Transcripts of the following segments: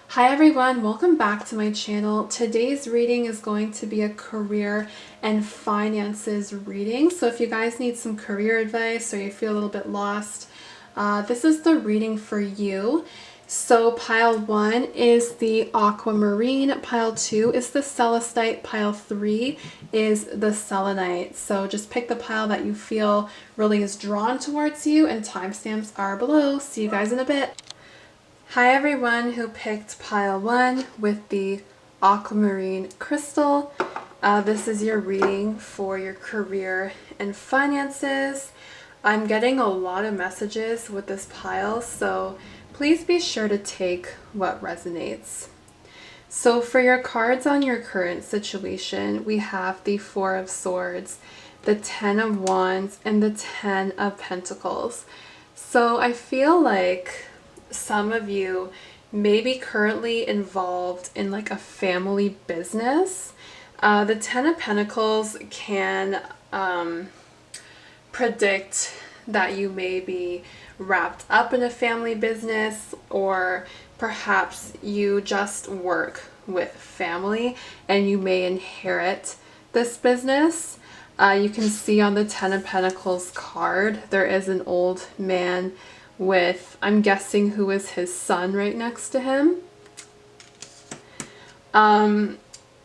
Hi everyone, welcome back to my channel. Today's reading is going to be a career and finances reading. So if you guys need some career advice or you feel a little bit lost, this is the reading for you. So pile 1 is the Aquamarine, pile 2 is the Celestite, pile 3 is the Selenite. So just pick the pile that you feel really is drawn towards you, and timestamps are below. See you guys in a bit. Hi everyone who picked pile 1 with the Aquamarine Crystal. This is your reading for your career and finances. I'm getting a lot of messages with this pile, so please be sure to take what resonates. So for your cards on your current situation, we have the Four of Swords, the Ten of Wands, and the Ten of Pentacles. So I feel like some of you may be currently involved in like a family business. The Ten of Pentacles can predict that you may be wrapped up in a family business, or perhaps you just work with family and you may inherit this business. You can see on the Ten of Pentacles card, there is an old man with, I'm guessing, who is his son right next to him.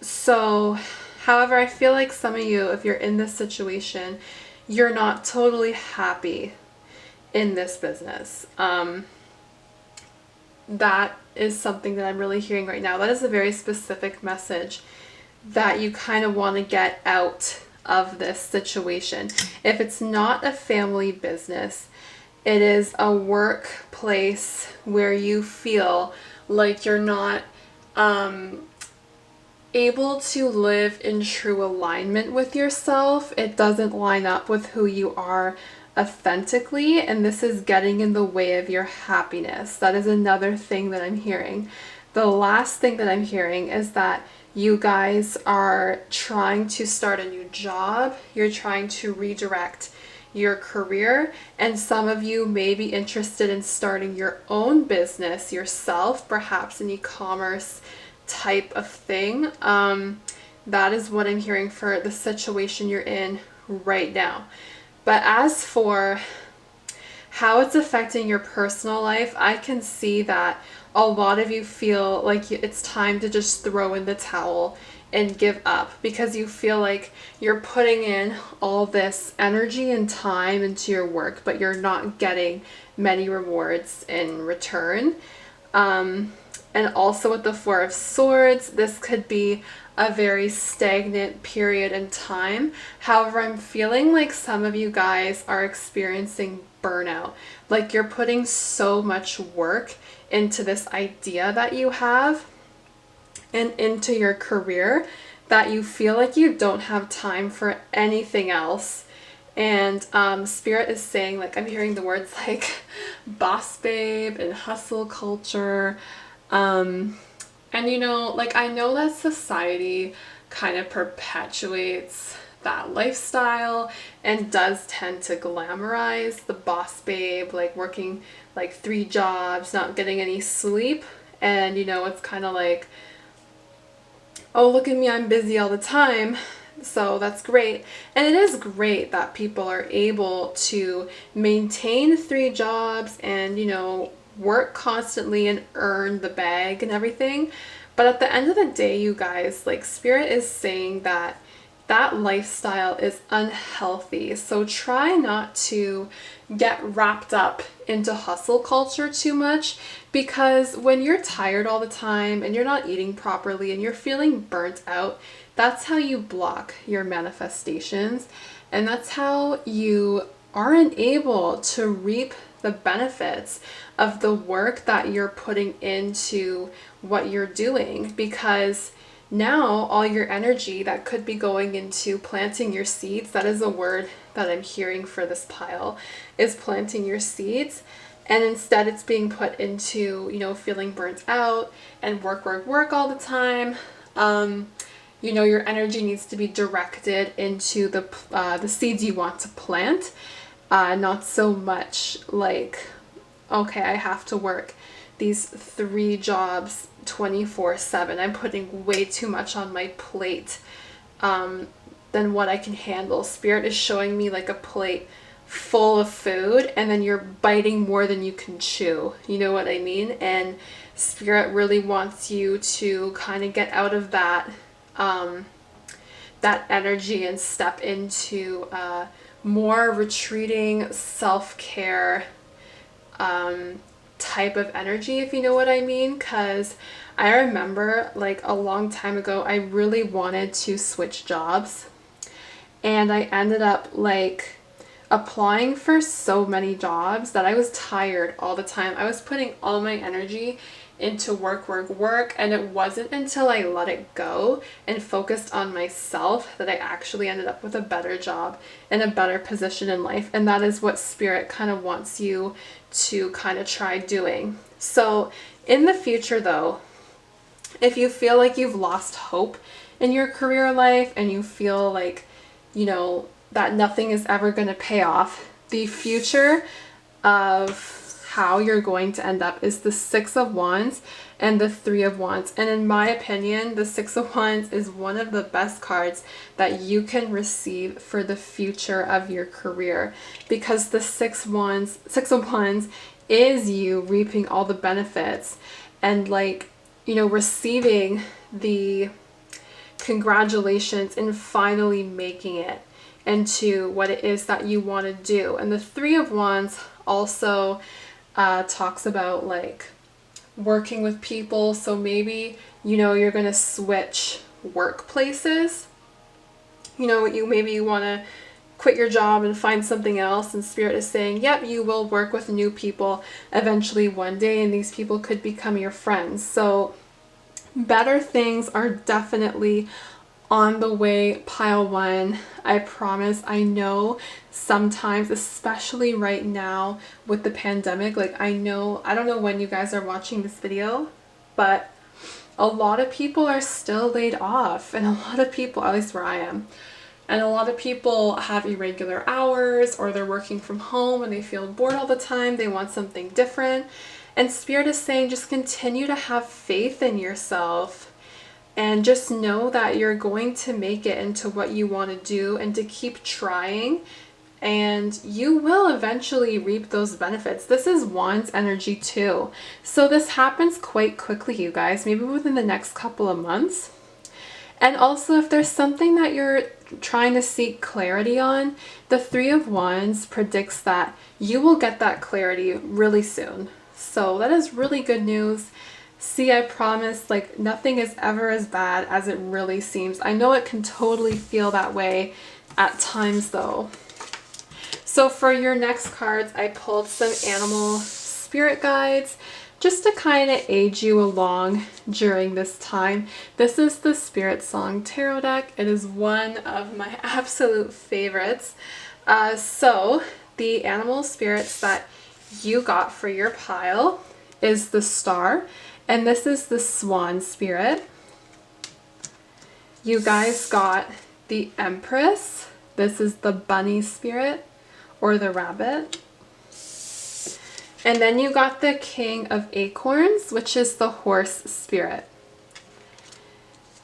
So, however, I feel like some of you, if you're in this situation, you're not totally happy in this business. That is something that I'm really hearing right now. That is a very specific message that you kind of want to get out of this situation. If it's not a family business, it is a workplace where you feel like you're not able to live in true alignment with yourself. It doesn't line up with who you are authentically, and this is getting in the way of your happiness. That is another thing that I'm hearing. The last thing that I'm hearing is that you guys are trying to start a new job. You're trying to redirect your career, and some of you may be interested in starting your own business yourself, perhaps an e-commerce type of thing. That is what I'm hearing for the situation you're in right now. But as for how it's affecting your personal life, I can see that a lot of you feel like it's time to just throw in the towel and give up, because you feel like you're putting in all this energy and time into your work, but you're not getting many rewards in return. And also with the Four of Swords, this could be a very stagnant period in time. However, I'm feeling like some of you guys are experiencing burnout. Like you're putting so much work into this idea that you have and into your career that you feel like you don't have time for anything else. And Spirit is saying, like, I'm hearing the words like boss babe and hustle culture. And you know, like, I know that society kind of perpetuates that lifestyle and does tend to glamorize the boss babe, like working like 3 jobs, not getting any sleep. And you know, it's kind of like, oh, look at me, I'm busy all the time. So that's great. And it is great that people are able to maintain 3 jobs and, you know, work constantly and earn the bag and everything. But at the end of the day, you guys, like, Spirit is saying that that lifestyle is unhealthy. So try not to get wrapped up into hustle culture too much, because when you're tired all the time and you're not eating properly and you're feeling burnt out, that's how you block your manifestations, and that's how you aren't able to reap the benefits of the work that you're putting into what you're doing, because now all your energy that could be going into planting your seeds, that is a word that I'm hearing for this pile, is planting your seeds, and instead it's being put into, you know, feeling burnt out and work all the time. You know, your energy needs to be directed into the seeds you want to plant, not so much like, okay, I have to work these 3 jobs 24/7. I'm putting way too much on my plate than what I can handle. Spirit is showing me like a plate full of food, and then you're biting more than you can chew. You know what I mean? And Spirit really wants you to kind of get out of that that energy and step into more retreating self-care type of energy, if you know what I mean. Because I remember like a long time ago, I really wanted to switch jobs, and I ended up like applying for so many jobs that I was tired all the time. I was putting all my energy into work, and it wasn't until I let it go and focused on myself that I actually ended up with a better job and a better position in life. And that is what Spirit kind of wants you to kind of try doing. So in the future though, if you feel like you've lost hope in your career life and you feel like, you know, that nothing is ever going to pay off, the future of how you're going to end up is the Six of Wands and the Three of Wands. And in my opinion, the Six of Wands is one of the best cards that you can receive for the future of your career, because the Six of Wands is you reaping all the benefits and like, you know, receiving the congratulations and finally making it into what it is that you want to do. And the Three of Wands also talks about like working with people. So maybe, you know, you're going to switch workplaces. You know, maybe you want to quit your job and find something else, and Spirit is saying, yep, you will work with new people eventually one day, and these people could become your friends. So better things are definitely on the way, pile one. I promise. I know sometimes, especially right now with the pandemic, like I don't know when you guys are watching this video, but a lot of people are still laid off, and a lot of people, at least where I am, and a lot of people have irregular hours, or they're working from home and they feel bored all the time. They want something different. And Spirit is saying, just continue to have faith in yourself and just know that you're going to make it into what you want to do, and to keep trying, and you will eventually reap those benefits. This is Wands energy too. So this happens quite quickly, you guys, maybe within the next couple of months. And also, if there's something that you're trying to seek clarity on, the Three of Wands predicts that you will get that clarity really soon. So that is really good news. See, I promise, like nothing is ever as bad as it really seems. I know it can totally feel that way at times though. So for your next cards, I pulled some animal spirit guides just to kind of aid you along during this time. This is the Spirit Song Tarot deck. It is one of my absolute favorites. So the animal spirits that you got for your pile is the Star, and this is the Swan Spirit. You guys got the Empress. This is the Bunny Spirit, or the Rabbit. And then you got the King of Acorns, which is the Horse Spirit.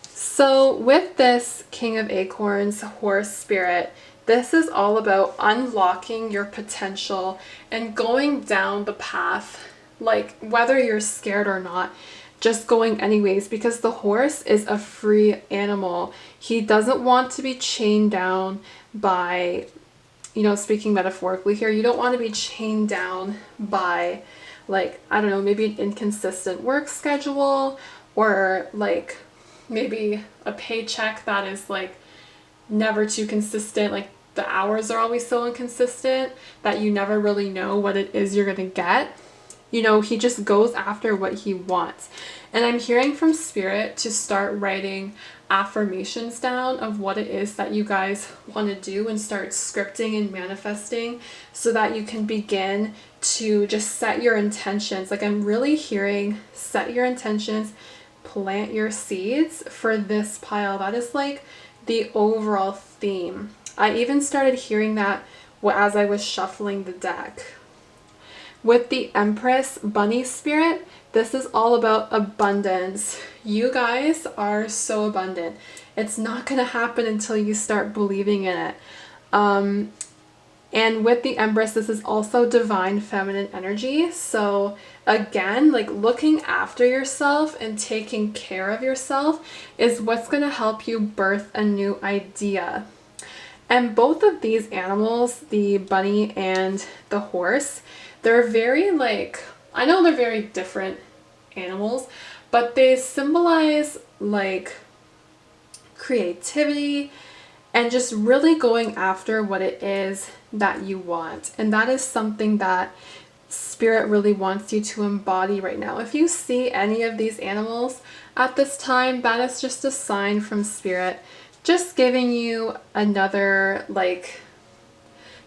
So with this King of Acorns, Horse Spirit, this is all about unlocking your potential and going down the path, like whether you're scared or not, just going anyways, because the horse is a free animal. He doesn't want to be chained down by, you know, speaking metaphorically here, you don't want to be chained down by, like, I don't know, maybe an inconsistent work schedule, or like maybe a paycheck that is like never too consistent, like the hours are always so inconsistent that you never really know what it is you're going to get. You know, he just goes after what he wants. And I'm hearing from Spirit to start writing affirmations down of what it is that you guys want to do, and start scripting and manifesting so that you can begin to just set your intentions. Like, I'm really hearing set your intentions, plant your seeds for this pile. That is like the overall theme. I even started hearing that as I was shuffling the deck. With the Empress Bunny Spirit, This is all about abundance. You guys are so abundant. It's not going to happen until you start believing in it. And with the Empress, this is also divine feminine energy. So again, like looking after yourself and taking care of yourself is what's going to help you birth a new idea. And both of these animals, the bunny and the horse, they're very like, I know they're very different animals, but they symbolize like creativity and just really going after what it is that you want. And that is something that Spirit really wants you to embody right now. If you see any of these animals at this time, that is just a sign from Spirit, just giving you another like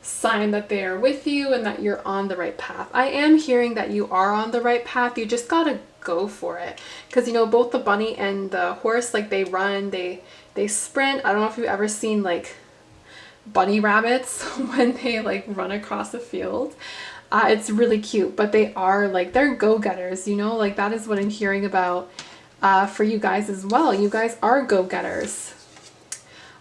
sign that they are with you and that you're on the right path. I am hearing that you are on the right path. You just gotta go for it. Because you know, both the bunny and the horse, like they run, they sprint. I don't know if you've ever seen like bunny rabbits when they like run across a field. It's really cute, but they are like, they're go-getters, you know, like that is what I'm hearing about for you guys as well. You guys are go-getters.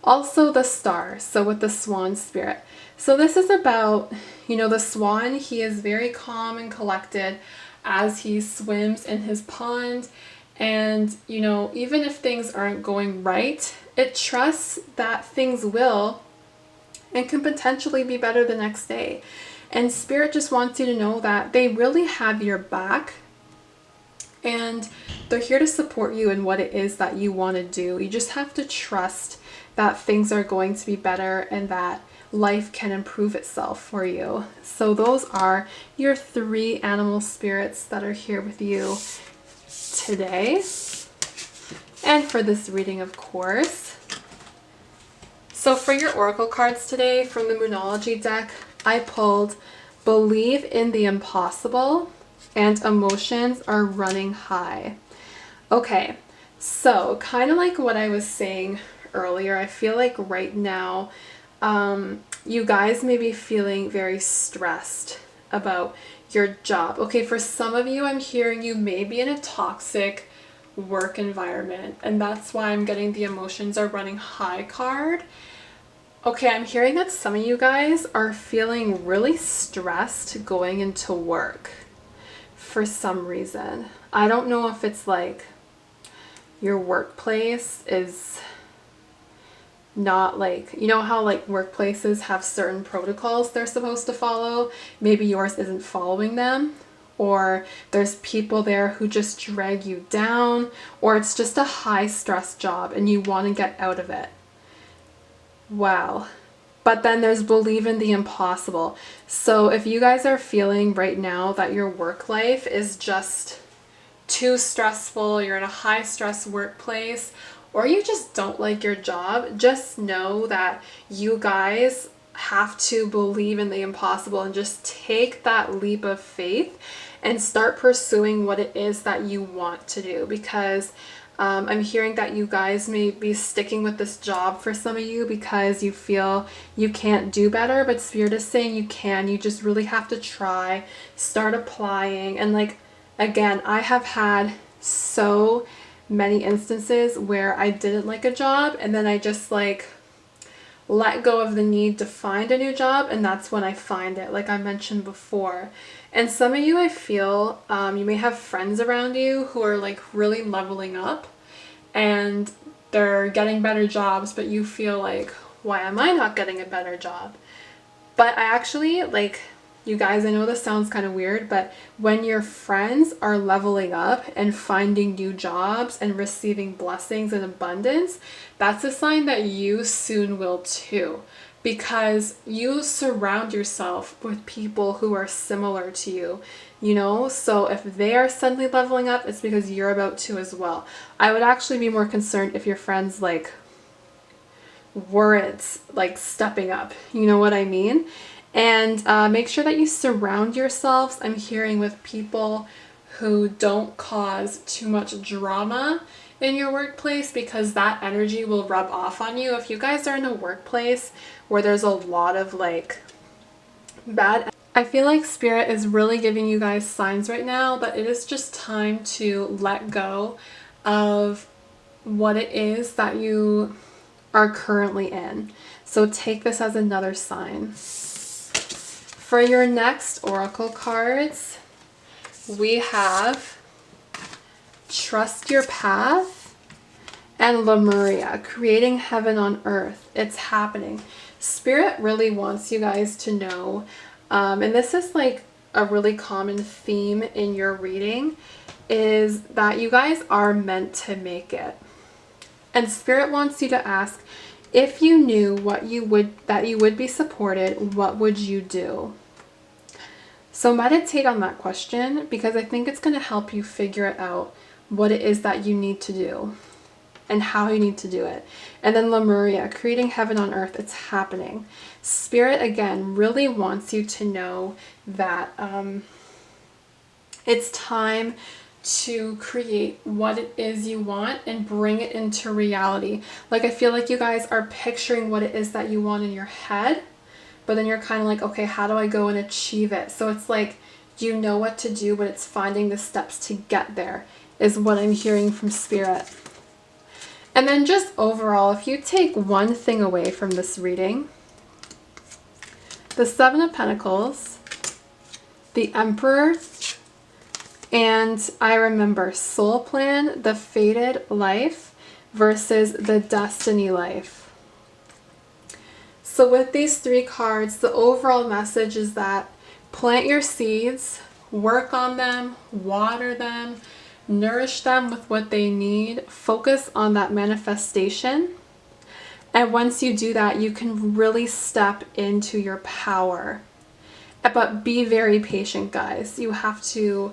Also the star, so with the swan spirit. So this is about, you know, the swan, he is very calm and collected as he swims in his pond. And, you know, even if things aren't going right, it trusts that things will and can potentially be better the next day. And Spirit just wants you to know that they really have your back and they're here to support you in what it is that you want to do. You just have to trust that things are going to be better and that life can improve itself for you. So those are your 3 animal spirits that are here with you today. And for this reading, of course. So for your oracle cards today from the Moonology deck, I pulled Believe in the Impossible and Emotions Are Running High. Okay, so kind of like what I was saying earlier, I feel like right now you guys may be feeling very stressed about your job. Okay, for some of you, I'm hearing you may be in a toxic work environment, and that's why I'm getting the Emotions Are Running High card. Okay, I'm hearing that some of you guys are feeling really stressed going into work for some reason. I don't know if it's like your workplace is not like, you know how like workplaces have certain protocols they're supposed to follow? Maybe yours isn't following them, or there's people there who just drag you down, or it's just a high stress job and you want to get out of it. Wow. But then there's Believe in the Impossible. So if you guys are feeling right now that your work life is just too stressful, you're in a high stress workplace, or you just don't like your job, just know that you guys have to believe in the impossible and just take that leap of faith and start pursuing what it is that you want to do. Because I'm hearing that you guys may be sticking with this job for some of you because you feel you can't do better, but Spirit is saying you can. You just really have to try, start applying. And like, again, I have had so many instances where I didn't like a job and then I just like let go of the need to find a new job, and that's when I find it, like I mentioned before. And some of you, I feel, you may have friends around you who are like really leveling up and they're getting better jobs, but you feel like, why am I not getting a better job? But I actually, like, you guys, I know this sounds kind of weird, but when your friends are leveling up and finding new jobs and receiving blessings and abundance, that's a sign that you soon will too. Because you surround yourself with people who are similar to you, you know? So if they are suddenly leveling up, it's because you're about to as well. I would actually be more concerned if your friends like weren't like stepping up, you know what I mean? And make sure that you surround yourselves, I'm hearing, with people who don't cause too much drama in your workplace, because that energy will rub off on you. If you guys are in a workplace where there's a lot of like bad I feel like Spirit is really giving you guys signs right now that it is just time to let go of what it is that you are currently in. So take this as another sign. For your next oracle cards, we have Trust Your Path and Lemuria, creating heaven on earth. It's happening. Spirit really wants you guys to know, and this is like a really common theme in your reading, is that you guys are meant to make it. And Spirit wants you to ask, if you knew that you would be supported, what would you do? So meditate on that question, because I think it's going to help you figure it out, what it is that you need to do and how you need to do it. And then Lemuria, creating heaven on earth, it's happening. Spirit, again, really wants you to know that it's time to create what it is you want and bring it into reality. Like, I feel like you guys are picturing what it is that you want in your head, but then you're kind of like, okay, how do I go and achieve it? So it's like, you know what to do, but it's finding the steps to get there is what I'm hearing from Spirit. And then just overall, if you take one thing away from this reading, the Seven of Pentacles, the Emperor, and I remember Soul Plan, the Fated Life versus the Destiny Life. So with these three cards, the overall message is that plant your seeds, work on them, water them, nourish them with what they need, focus on that manifestation. And once you do that, you can really step into your power. But be very patient, guys. You have to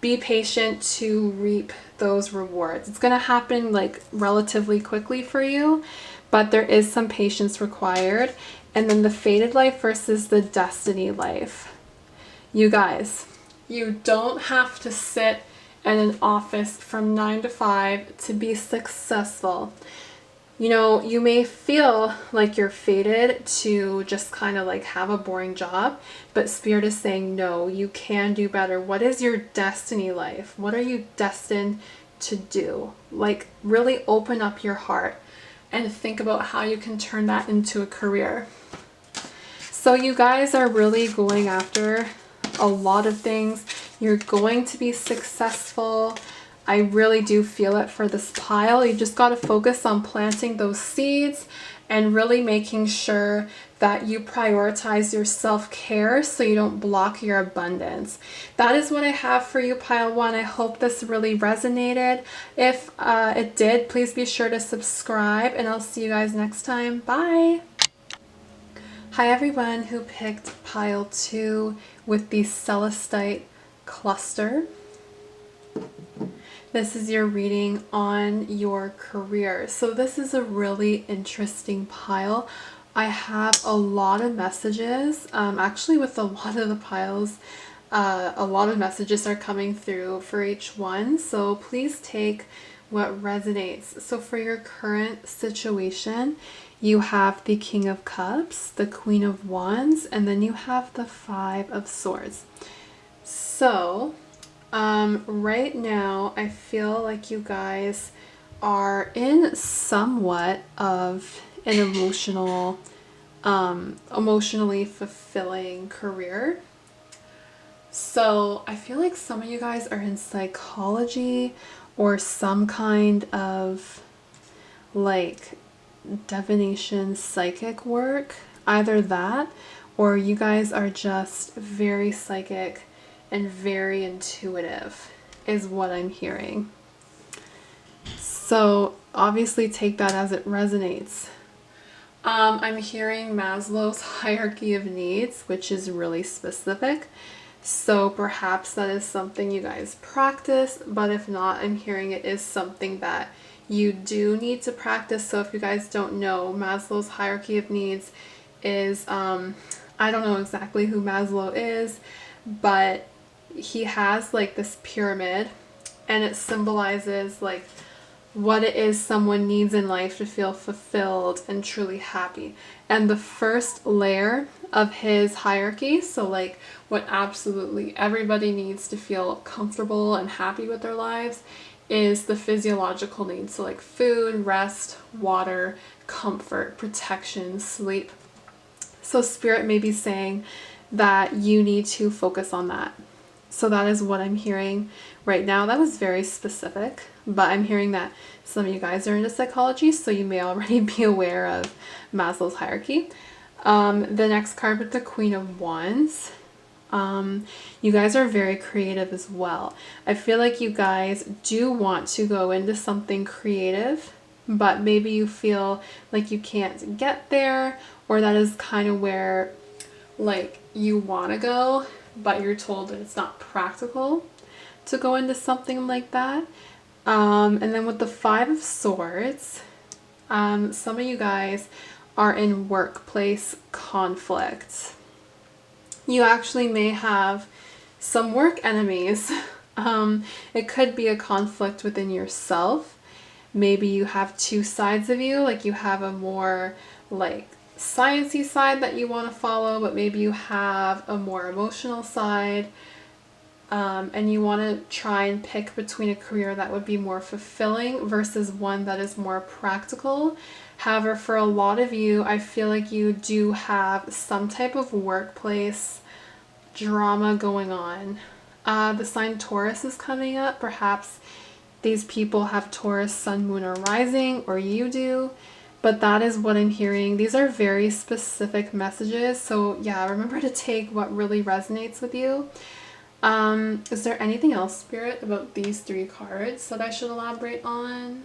be patient to reap those rewards. It's going to happen like relatively quickly for you, but there is some patience required. And then the Fated Life versus the Destiny Life. You guys, you don't have to sit in an office from 9 to 5 to be successful. You know, you may feel like you're fated to just kind of like have a boring job, but Spirit is saying, no, you can do better. What is your destiny life? What are you destined to do? Like, really open up your heart and think about how you can turn that into a career. So you guys are really going after a lot of things. You're going to be successful. I really do feel it for this pile. You just got to focus on planting those seeds and really making sure that you prioritize your self-care so you don't block your abundance. That is what I have for you, pile one. I hope this really resonated. If it did, please be sure to subscribe, and I'll see you guys next time. Bye. Hi everyone who picked pile 2 with the Celestite cluster. This is your reading on your career. So this is a really interesting pile. I have a lot of messages. Actually, with a lot of the piles, a lot of messages are coming through for each one. So please take what resonates. So for your current situation, you have the King of Cups, the Queen of Wands, and then you have the Five of Swords. So right now, I feel like you guys are in somewhat of an emotionally fulfilling career. So I feel like some of you guys are in psychology or some kind of like divination, psychic work. Either that, or you guys are just very psychic and very intuitive is what I'm hearing. So obviously take that as it resonates. I'm hearing Maslow's hierarchy of needs, which is really specific. So perhaps that is something you guys practice, but if not, I'm hearing it is something that you do need to practice. So if you guys don't know, Maslow's hierarchy of needs is, I don't know exactly who Maslow is, but he has like this pyramid, and it symbolizes like what it is someone needs in life to feel fulfilled and truly happy. And the first layer of his hierarchy. So like what absolutely everybody needs to feel comfortable and happy with their lives is the physiological needs. So like food, rest, water, comfort, protection, sleep. So Spirit may be saying that you need to focus on that. So that is what I'm hearing right now. That was very specific, but I'm hearing that some of you guys are into psychology, so you may already be aware of Maslow's hierarchy. The next card with the Queen of Wands. You guys are very creative as well. I feel like you guys do want to go into something creative, but maybe you feel like you can't get there, or that is kind of where like you want to go, but you're told that it's not practical to go into something like that. And then with the Five of Swords, some of you guys are in workplace conflict. You actually may have some work enemies. It could be a conflict within yourself. Maybe you have two sides of you, like you have a more like sciencey side that you want to follow, but maybe you have a more emotional side, and you want to try and pick between a career that would be more fulfilling versus one that is more practical. However, for a lot of you, I feel like you do have some type of workplace drama going on. The sign Taurus is coming up. Perhaps these people have Taurus, Sun, Moon, or Rising, or you do. But that is what I'm hearing. These are very specific messages. So yeah, remember to take what really resonates with you. Is there anything else, Spirit, about these three cards that I should elaborate on?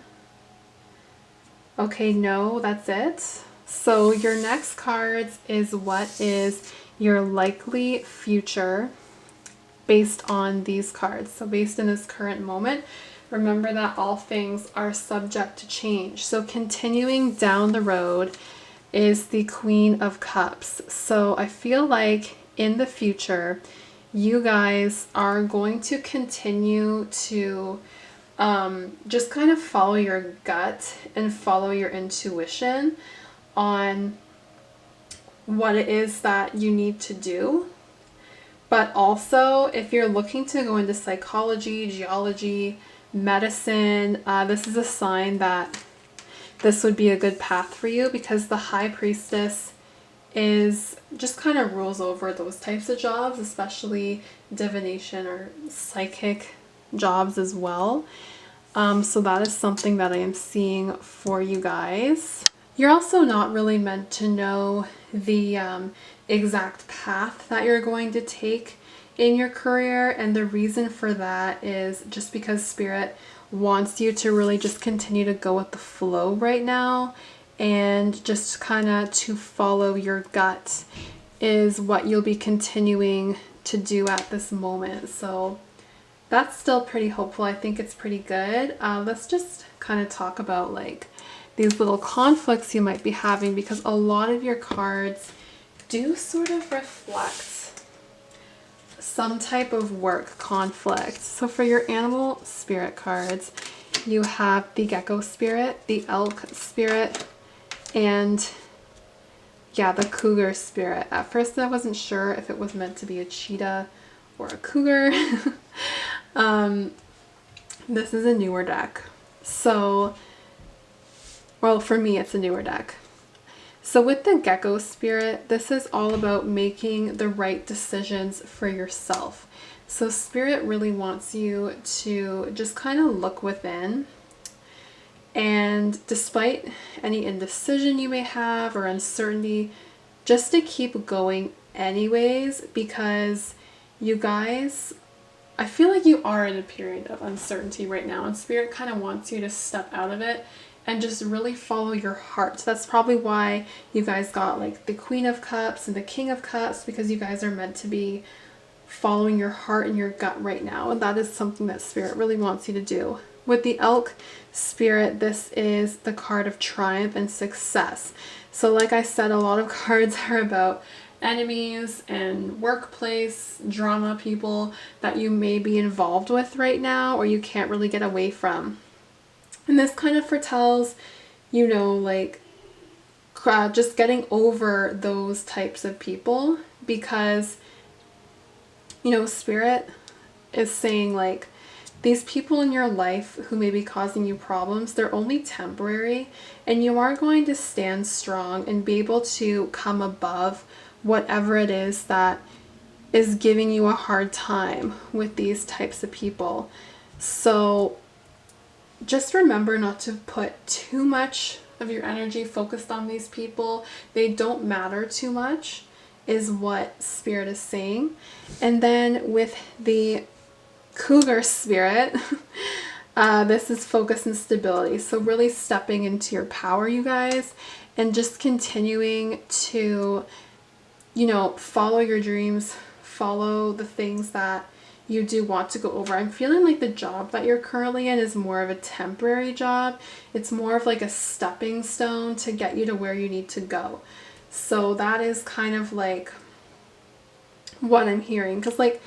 Okay, no, that's it. So your next cards is what is your likely future based on these cards. So based in this current moment, remember that all things are subject to change. So continuing down the road is the Queen of Cups. So I feel like in the future, you guys are going to continue to just kind of follow your gut and follow your intuition on what it is that you need to do. But also, if you're looking to go into psychology, geology, medicine, this is a sign that this would be a good path for you, because the High Priestess is just kind of rules over those types of jobs, especially divination or psychic jobs as well. So that is something that I am seeing for you guys. You're also not really meant to know the exact path that you're going to take in your career, and the reason for that is just because Spirit wants you to really just continue to go with the flow right now, and just kind of to follow your gut is what you'll be continuing to do at this moment. So that's still pretty hopeful. I think it's pretty good. Let's just kind of talk about like these little conflicts you might be having, because a lot of your cards do sort of reflect some type of work conflict. So for your animal spirit cards, you have the Gecko Spirit, the Elk Spirit, and yeah, the Cougar Spirit. At first I wasn't sure if it was meant to be a cheetah or a cougar. This is a newer deck. So, well, for me, it's a newer deck. So with the Gecko Spirit, this is all about making the right decisions for yourself. So Spirit really wants you to just kind of look within, and despite any indecision you may have or uncertainty, just to keep going anyways, because you guys, I feel like you are in a period of uncertainty right now, and Spirit kind of wants you to step out of it and just really follow your heart. That's probably why you guys got like the Queen of Cups and the King of Cups, because you guys are meant to be following your heart and your gut right now, and that is something that Spirit really wants you to do. With the Elk Spirit, this is the card of triumph and success. So like I said, a lot of cards are about enemies and workplace drama, people that you may be involved with right now or you can't really get away from. And this kind of foretells, you know, like just getting over those types of people, because, you know, Spirit is saying like these people in your life who may be causing you problems, they're only temporary, and you are going to stand strong and be able to come above whatever it is that is giving you a hard time with these types of people. So just remember not to put too much of your energy focused on these people. They don't matter too much, is what Spirit is saying. And then with the Cougar Spirit, this is focus and stability. So really stepping into your power, you guys, and just continuing to, you know, follow your dreams, follow the things that you do want to go over. I'm feeling like the job that you're currently in is more of a temporary job. It's more of like a stepping stone to get you to where you need to go. So that is kind of like what I'm hearing. Because like,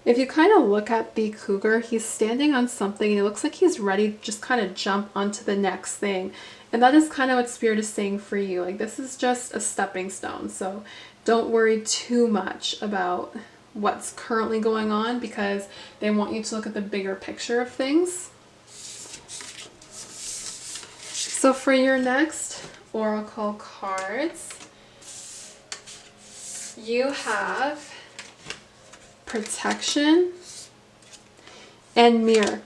if you kind of look at the cougar, he's standing on something and it looks like he's ready to just kind of jump onto the next thing. And that is kind of what Spirit is saying for you. Like, this is just a stepping stone. So don't worry too much about what's currently going on, because they want you to look at the bigger picture of things. So for your next oracle cards, you have protection and mirror.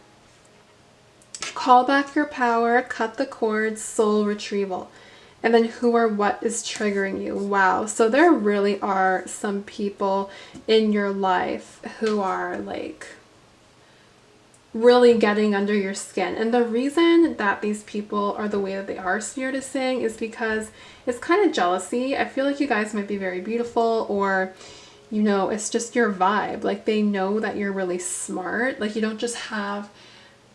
Call back your power, cut the cords, soul retrieval. And then who or what is triggering you? Wow. So there really are some people in your life who are like really getting under your skin. And the reason that these people are the way that they are, Spirit is saying, is because it's kind of jealousy. I feel like you guys might be very beautiful, or, you know, it's just your vibe. Like, they know that you're really smart. Like, you don't just have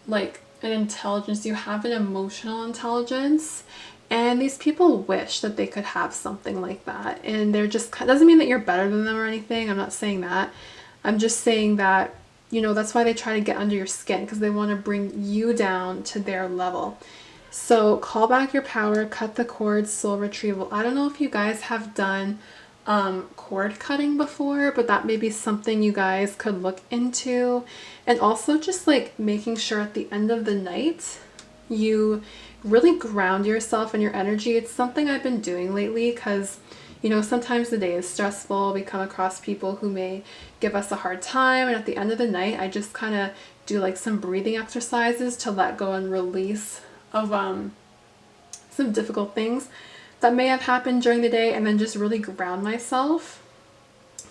like an intelligence, you have an emotional intelligence. And these people wish that they could have something like that. And they're just, doesn't mean that you're better than them or anything. I'm not saying that. I'm just saying that, you know, that's why they try to get under your skin, because they want to bring you down to their level. So call back your power, cut the cords, soul retrieval. I don't know if you guys have done cord cutting before, but that may be something you guys could look into. And also just like making sure at the end of the night, you really ground yourself and your energy. It's something I've been doing lately, because, you know, sometimes the day is stressful. We come across people who may give us a hard time, and at the end of the night, I just kind of do like some breathing exercises to let go and release of some difficult things that may have happened during the day, and then just really ground myself.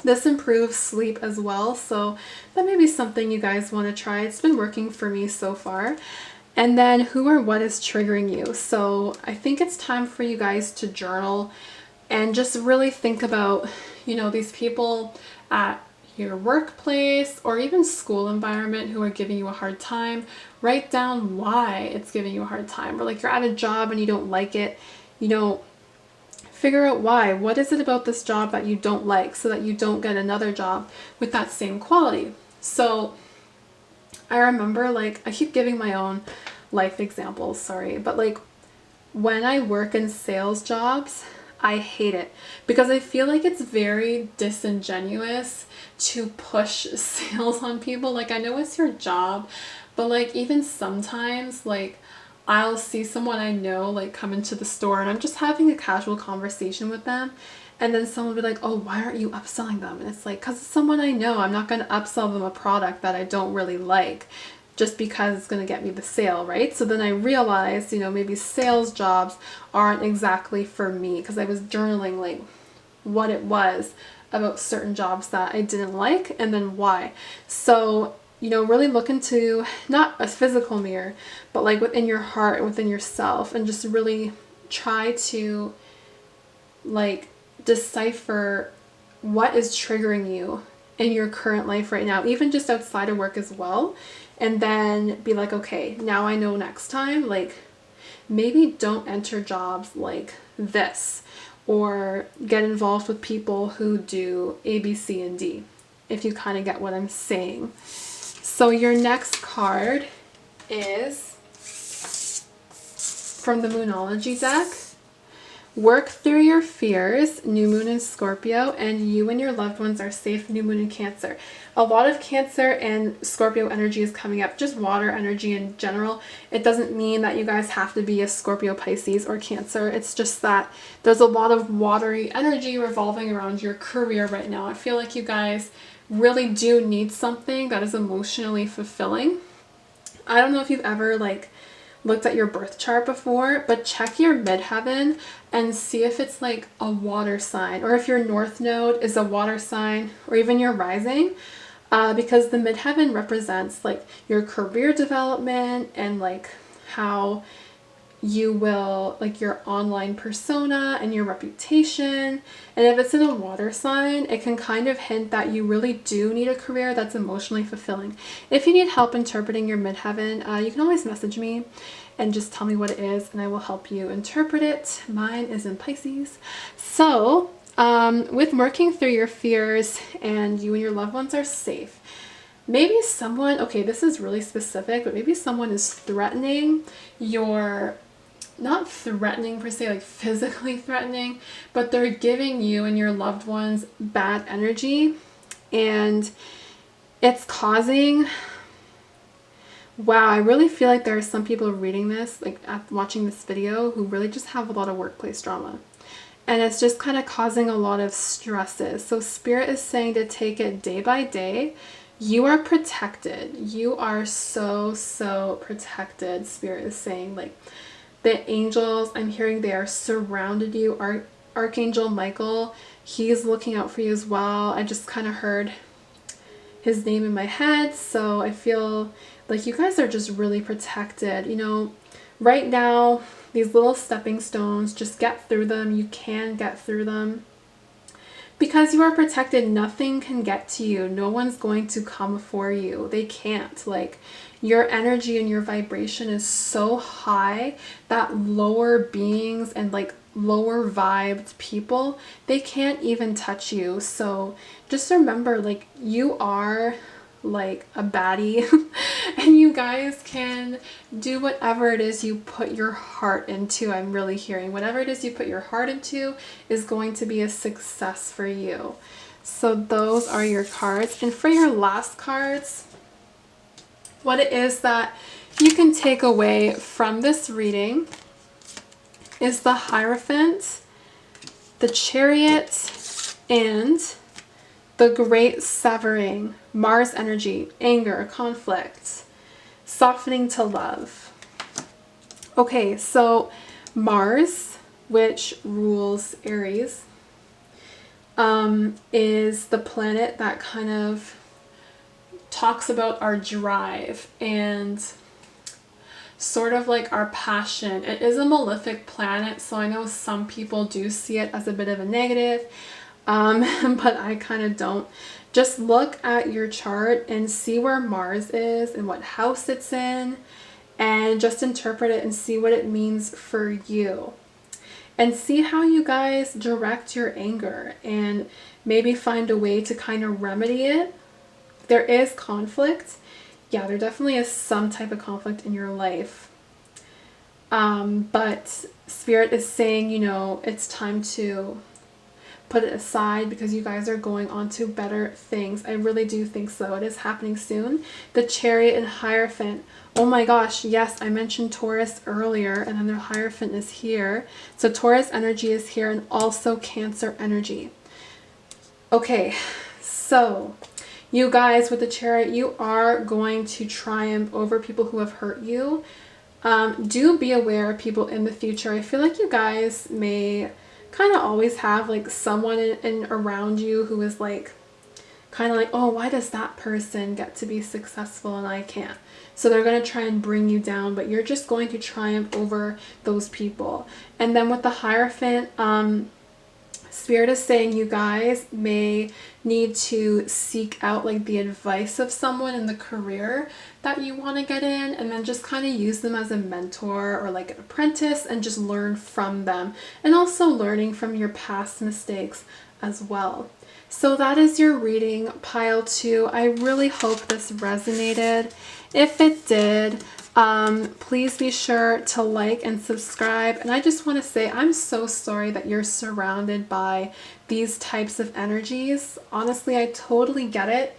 This improves sleep as well, so that may be something you guys want to try. It's been working for me so far. And then who or what is triggering you? So I think it's time for you guys to journal and just really think about, you know, these people at your workplace or even school environment who are giving you a hard time. Write down why it's giving you a hard time. Or like, you're at a job and you don't like it, you know, figure out why. What is it about this job that you don't like, so that you don't get another job with that same quality? So I remember, like, I keep giving my own life examples, sorry, but like when I work in sales jobs, I hate it, because I feel like it's very disingenuous to push sales on people. Like, I know it's your job, but like, even sometimes, like, I'll see someone I know like come into the store and I'm just having a casual conversation with them, and then someone will be like, oh, why aren't you upselling them? And it's like, because it's someone I know. I'm not going to upsell them a product that I don't really like just because it's going to get me the sale, right? So then I realized, you know, maybe sales jobs aren't exactly for me, because I was journaling like what it was about certain jobs that I didn't like and then why. So, you know, really look into not a physical mirror, but like within your heart, within yourself, and just really try to like decipher what is triggering you in your current life right now, even just outside of work as well. And then be like, okay, now I know next time, like, maybe don't enter jobs like this, or get involved with people who do A, B, C, and D, if you kind of get what I'm saying. So your next card is from the Moonology deck, Work through your fears, new moon in Scorpio, and you and your loved ones are safe, new moon in Cancer. A lot of Cancer and Scorpio energy is coming up, just water energy in general. It doesn't mean that you guys have to be a Scorpio, Pisces, or Cancer. It's just that there's a lot of watery energy revolving around your career right now. I feel like you guys really do need something that is emotionally fulfilling. I don't know if you've ever like looked at your birth chart before, but check your midheaven and see if it's like a water sign, or if your north node is a water sign, or even your rising, because the midheaven represents like your career development and like how you will, like your online persona and your reputation. And if it's in a water sign, it can kind of hint that you really do need a career that's emotionally fulfilling. If you need help interpreting your midheaven, you can always message me and just tell me what it is and I will help you interpret it. Mine is in Pisces. So with working through your fears and you and your loved ones are safe, maybe someone, okay, this is really specific, but maybe someone is threatening your, not threatening per se, like physically threatening, but they're giving you and your loved ones bad energy, and it's causing, wow, I really feel like there are some people reading this, like watching this video, who really just have a lot of workplace drama. And it's just kind of causing a lot of stresses. So Spirit is saying to take it day by day. You are protected. You are so protected. Spirit is saying, like, the angels, I'm hearing they are surrounded you. Archangel Michael, he's looking out for you as well. I just kind of heard his name in my head. So I feel like you guys are just really protected. You know, right now, these little stepping stones, just get through them. You can get through them. Because you are protected, nothing can get to you. No one's going to come for you. They can't. Like, your energy and your vibration is so high that lower beings and like lower vibed people, they can't even touch you. So just remember, like, you are like a baddie and you guys can do whatever it is you put your heart into. I'm really hearing whatever it is you put your heart into is going to be a success for you. So those are your cards. And for your last cards, what it is that you can take away from this reading is the Hierophant, the Chariot, and the Great Severing. Mars energy, anger, conflict, softening to love. Okay, so Mars, which rules Aries, is the planet that kind of talks about our drive and sort of like our passion. It is a malefic planet, so I know some people do see it as a bit of a negative, but I kind of don't. Just look at your chart and see where Mars is and what house it's in, and just interpret it and see what it means for you. And see how you guys direct your anger and maybe find a way to kind of remedy it. There is conflict. Yeah, there definitely is some type of conflict in your life. But Spirit is saying, you know, it's time to put it aside because you guys are going on to better things. I really do think so. It is happening soon. The Chariot and Hierophant. Oh my gosh, yes, I mentioned Taurus earlier, and then the Hierophant is here. So Taurus energy is here, and also Cancer energy. Okay, so you guys with the Chariot, you are going to triumph over people who have hurt you. Do be aware of people in the future. I feel like you guys may kind of always have like someone in around you who is like kind of like, oh, why does that person get to be successful and I can't? So they're going to try and bring you down, but you're just going to triumph over those people. And then with the Hierophant, Spirit is saying you guys may need to seek out like the advice of someone in the career that you want to get in, and then just kind of use them as a mentor or like an apprentice and just learn from them, and also learning from your past mistakes as well. So that is your reading, pile 2. I really hope this resonated. If it did, Please be sure to like and subscribe. And I just want to say I'm so sorry that you're surrounded by these types of energies. Honestly, I totally get it.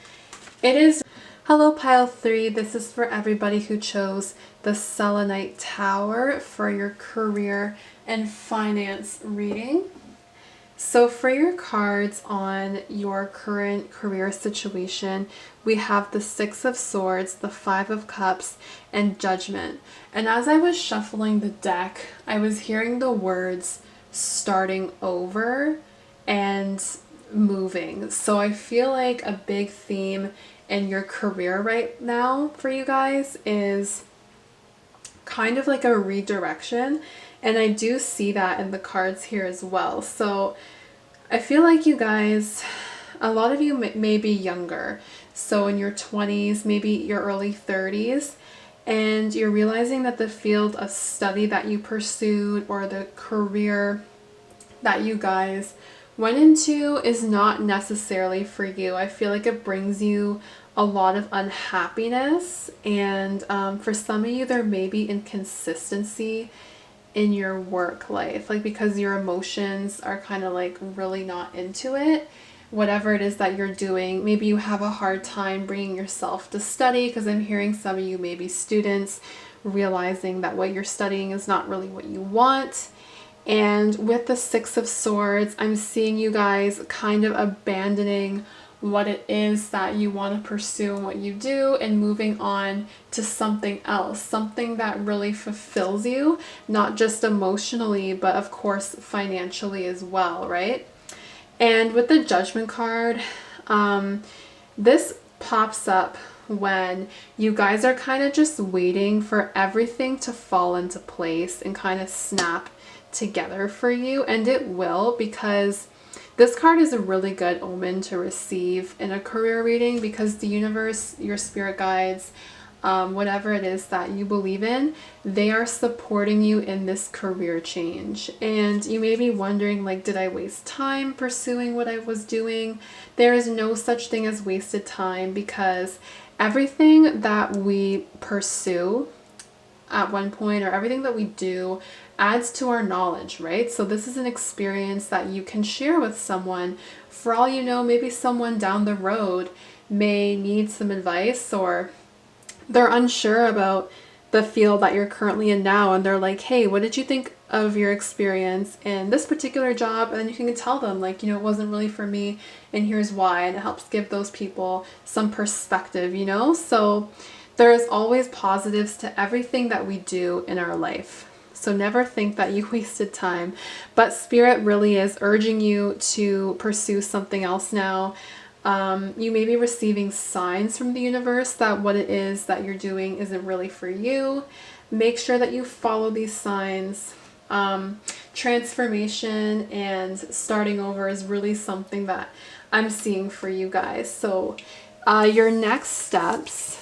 It is. Hello pile 3, this is for everybody who chose the Selenite Tower for your career and finance reading. So for your cards on your current career situation, we have the Six of Swords, the Five of Cups, and Judgment. And as I was shuffling the deck, I was hearing the words starting over and moving. So I feel like a big theme in your career right now for you guys is kind of like a redirection. And I do see that in the cards here as well. So I feel like you guys, a lot of you may be younger. So in your 20s, maybe your early 30s, and you're realizing that the field of study that you pursued or the career that you guys went into is not necessarily for you. I feel like it brings you a lot of unhappiness, and for some of you there may be inconsistency in your work life, like because your emotions are kind of like really not into it, whatever it is that you're doing. Maybe you have a hard time bringing yourself to study, because I'm hearing some of you may be students realizing that what you're studying is not really what you want. And with the Six of Swords, I'm seeing you guys kind of abandoning what it is that you want to pursue and what you do, and moving on to something else, something that really fulfills you, not just emotionally, but of course financially as well, right? And with the Judgment card, this pops up when you guys are kind of just waiting for everything to fall into place and kind of snap together for you, and it will, because this card is a really good omen to receive in a career reading, because the universe, your spirit guides, whatever it is that you believe in, they are supporting you in this career change. And you may be wondering, like, did I waste time pursuing what I was doing? There is no such thing as wasted time, because everything that we pursue at one point, or everything that we do, adds to our knowledge, right? So this is an experience that you can share with someone. For all you know, maybe someone down the road may need some advice, or they're unsure about the field that you're currently in now, and they're like, hey, what did you think of your experience in this particular job? And then you can tell them, like, you know, it wasn't really for me, and here's why. And it helps give those people some perspective, you know? So there is always positives to everything that we do in our life. So never think that you wasted time. But Spirit really is urging you to pursue something else now. You may be receiving signs from the universe that what it is that you're doing isn't really for you. Make sure that you follow these signs. Transformation and starting over is really something that I'm seeing for you guys. So your next steps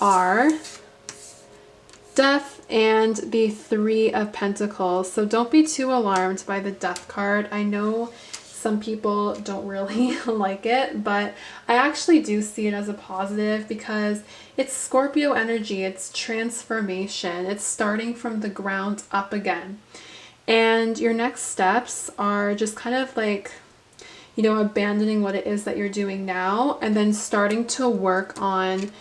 are Death and the Three of Pentacles. So don't be too alarmed by the Death card. I know some people don't really like it, but I actually do see it as a positive, because it's Scorpio energy, it's transformation, it's starting from the ground up again. And your next steps are just kind of like, you know, abandoning what it is that you're doing now, and then starting to work on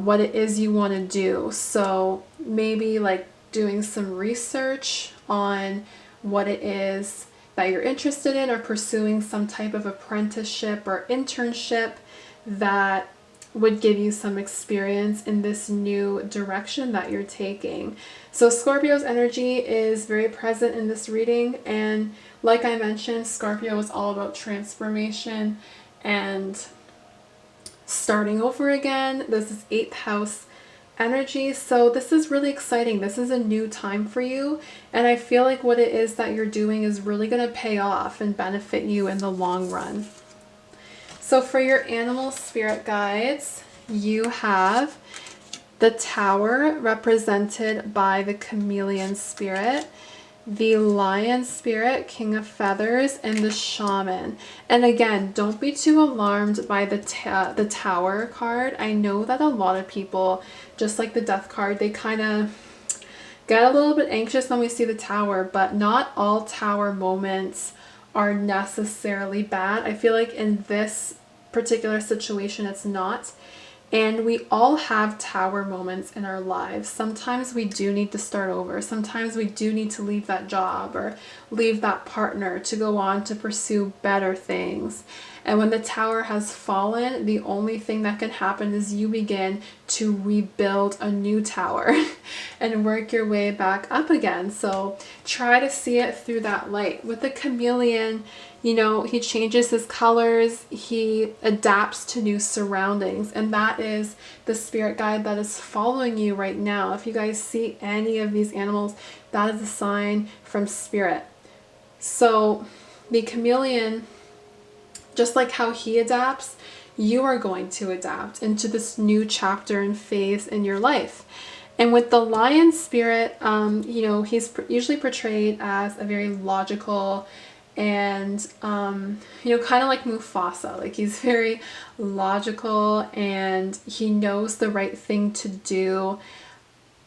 what it is you want to do. So maybe like doing some research on what it is that you're interested in, or pursuing some type of apprenticeship or internship that would give you some experience in this new direction that you're taking. So Scorpio's energy is very present in this reading, and like I mentioned, Scorpio is all about transformation and starting over again. This is 8th house energy, so this is really exciting. This is a new time for you, and I feel like what it is that you're doing is really going to pay off and benefit you in the long run. So for your animal spirit guides, you have the Tower represented by the chameleon spirit. the Lion Spirit, King of Feathers, and the Shaman. And again, don't be too alarmed by the Tower card. I know that a lot of people, just like the Death card, they kind of get a little bit anxious when we see the Tower, but not all Tower moments are necessarily bad. I feel like in this particular situation, it's not. And we all have Tower moments in our lives. Sometimes we do need to start over. Sometimes we do need to leave that job or leave that partner to go on to pursue better things. And when the Tower has fallen, the only thing that can happen is you begin to rebuild a new tower and work your way back up again. So try to see it through that light. With the chameleon, you know, he changes his colors, he adapts to new surroundings, and that is the spirit guide that is following you right now. If you guys see any of these animals, that is a sign from spirit. So the chameleon, just like how he adapts, you are going to adapt into this new chapter and phase in your life. And with the Lion Spirit, you know, he's usually portrayed as a very logical and, you know, kind of like Mufasa. Like, he's very logical and he knows the right thing to do.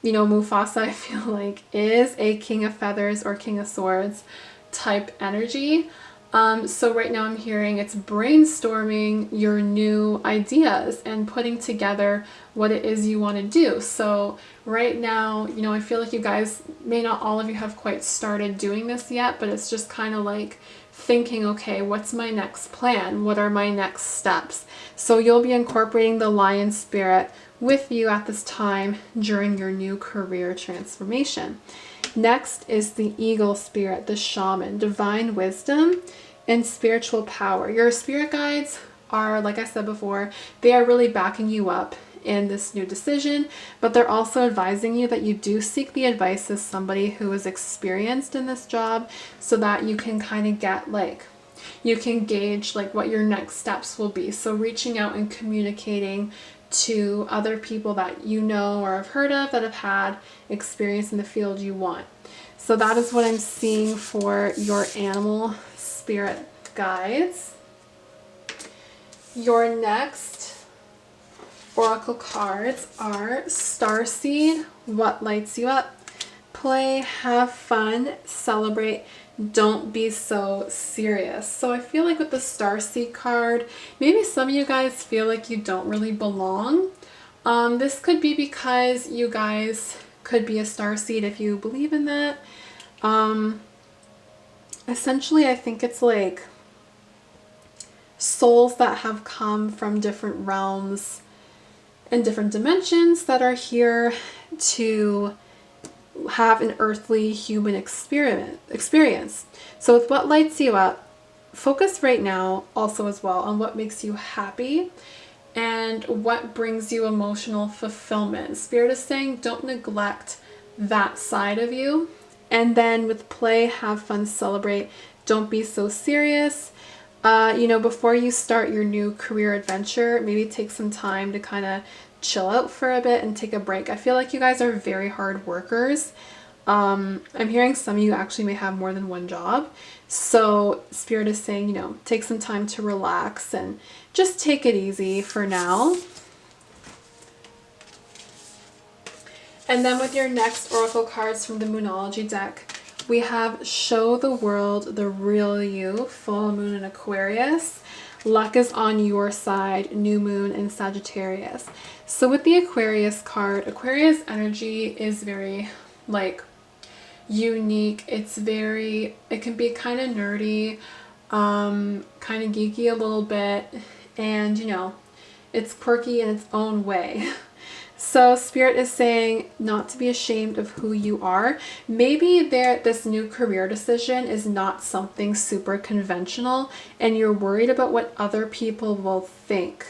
You know, Mufasa, I feel like, is a King of Feathers or King of Swords type energy. So right now I'm hearing it's brainstorming your new ideas and putting together what it is you want to do. So right now, you know, I feel like you guys may not all of you have quite started doing this yet, but it's just kind of like thinking, okay, what's my next plan? What are my next steps? So you'll be incorporating the Lion Spirit with you at this time during your new career transformation. Next is the Eagle Spirit, the Shaman, divine wisdom and spiritual power. Your spirit guides are, like I said before, they are really backing you up in this new decision, but they're also advising you that you do seek the advice of somebody who is experienced in this job so that you can kind of get like, you can gauge like what your next steps will be. So reaching out and communicating to other people that you know or have heard of that have had experience in the field you want. So that is what I'm seeing for your animal spirit guides. Your next oracle cards are Starseed, what lights you up, play, have fun, celebrate, don't be so serious. So I feel like with the Starseed card, maybe some of you guys feel like you don't really belong. This could be because you guys could be a starseed if you believe in that. Essentially, I think it's like souls that have come from different realms and different dimensions that are here to have an earthly human experience. So with what lights you up, focus right now also as well on what makes you happy and what brings you emotional fulfillment. Spirit is saying don't neglect that side of you. And then with play, have fun, celebrate, don't be so serious. You know, before you start your new career adventure, maybe take some time to kind of chill out for a bit and take a break. I feel like you guys are very hard workers. I'm hearing some of you actually may have more than one job. So Spirit is saying, you know, take some time to relax and just take it easy for now. And then with your next oracle cards from the Moonology deck, we have Show the World the Real You, full moon in Aquarius. Luck is on your side, new moon in Sagittarius. So with the Aquarius card, Aquarius energy is very like unique. It's very, it can be kind of nerdy, kind of geeky a little bit, and you know, it's quirky in its own way. So Spirit is saying not to be ashamed of who you are. Maybe this new career decision is not something super conventional and you're worried about what other people will think.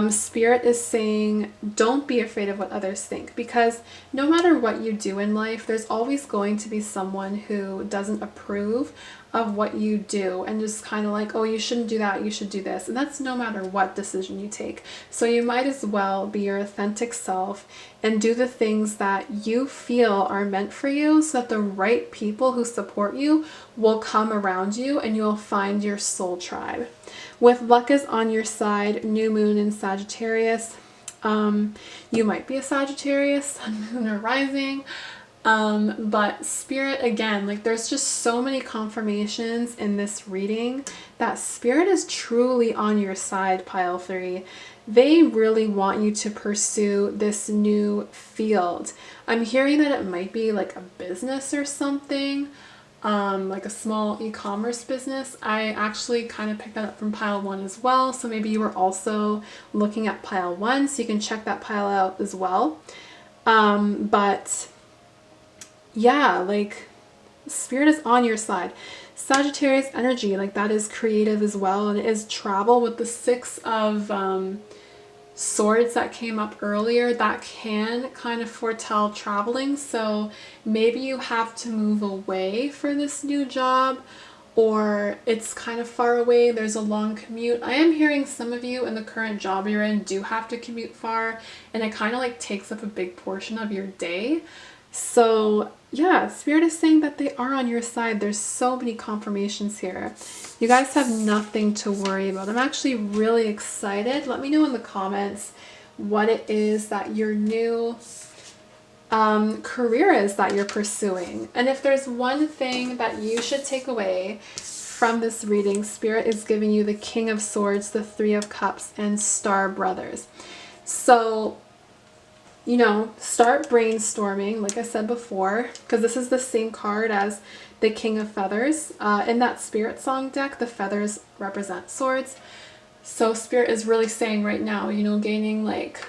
Spirit is saying don't be afraid of what others think, because no matter what you do in life, there's always going to be someone who doesn't approve of what you do and just kind of like, oh, you shouldn't do that, you should do this. And that's no matter what decision you take. So you might as well be your authentic self and do the things that you feel are meant for you, so that the right people who support you will come around you and you'll find your soul tribe. With luck is on your side, new moon in Sagittarius. You might be a Sagittarius, sun, moon, or rising. But Spirit, again, like there's just so many confirmations in this reading that Spirit is truly on your side, pile 3. They really want you to pursue this new field. I'm hearing that it might be like a business or something, like a small e-commerce business. I actually kind of picked that up from pile 1 as well. So maybe you were also looking at pile 1, so you can check that pile out as well. But yeah, like Spirit is on your side. Sagittarius energy, like that is creative as well, and it is travel with the 6 of Swords that came up earlier. That can kind of foretell traveling. So maybe you have to move away for this new job, or it's kind of far away, there's a long commute. I am hearing some of you in the current job you're in do have to commute far, and it kind of like takes up a big portion of your day. So yeah, Spirit is saying that they are on your side. There's so many confirmations here. You guys have nothing to worry about. I'm actually really excited. Let me know in the comments what it is that your new career is that you're pursuing. And if there's one thing that you should take away from this reading, Spirit is giving you the King of Swords, the 3 of Cups, and Star Brothers. So, you know, start brainstorming, like I said before, because this is the same card as the King of Feathers. In that Spirit song deck, the feathers represent swords. So Spirit is really saying right now, you know, gaining like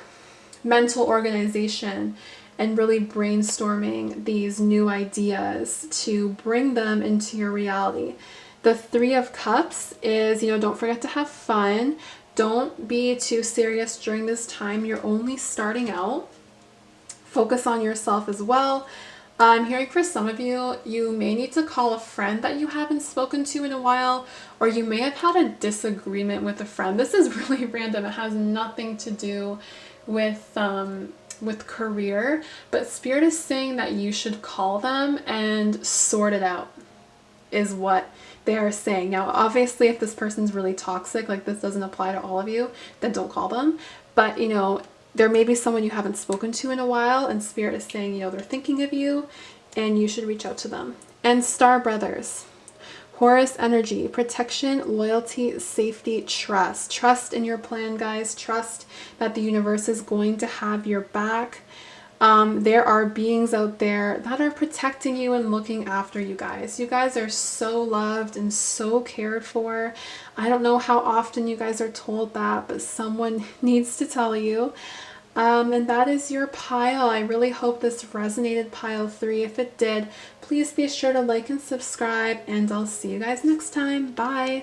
mental organization and really brainstorming these new ideas to bring them into your reality. The 3 of Cups is, you know, don't forget to have fun. Don't be too serious during this time. You're only starting out. Focus on yourself as well. I'm hearing for some of you, you may need to call a friend that you haven't spoken to in a while, or you may have had a disagreement with a friend. This is really random. It has nothing to do with career, but Spirit is saying that you should call them and sort it out, is what they are saying. Now, obviously, if this person's really toxic, like this doesn't apply to all of you, then don't call them. But, you know, there may be someone you haven't spoken to in a while, and Spirit is saying, you know, they're thinking of you and you should reach out to them. And Star Brothers, Horus energy, protection, loyalty, safety, trust. Trust in your plan, guys. Trust that the universe is going to have your back. There are beings out there that are protecting you and looking after you guys. You guys are so loved and so cared for. I don't know how often you guys are told that, but someone needs to tell you. And that is your pile. I really hope this resonated, pile 3. If it did, please be sure to like and subscribe, and I'll see you guys next time. Bye!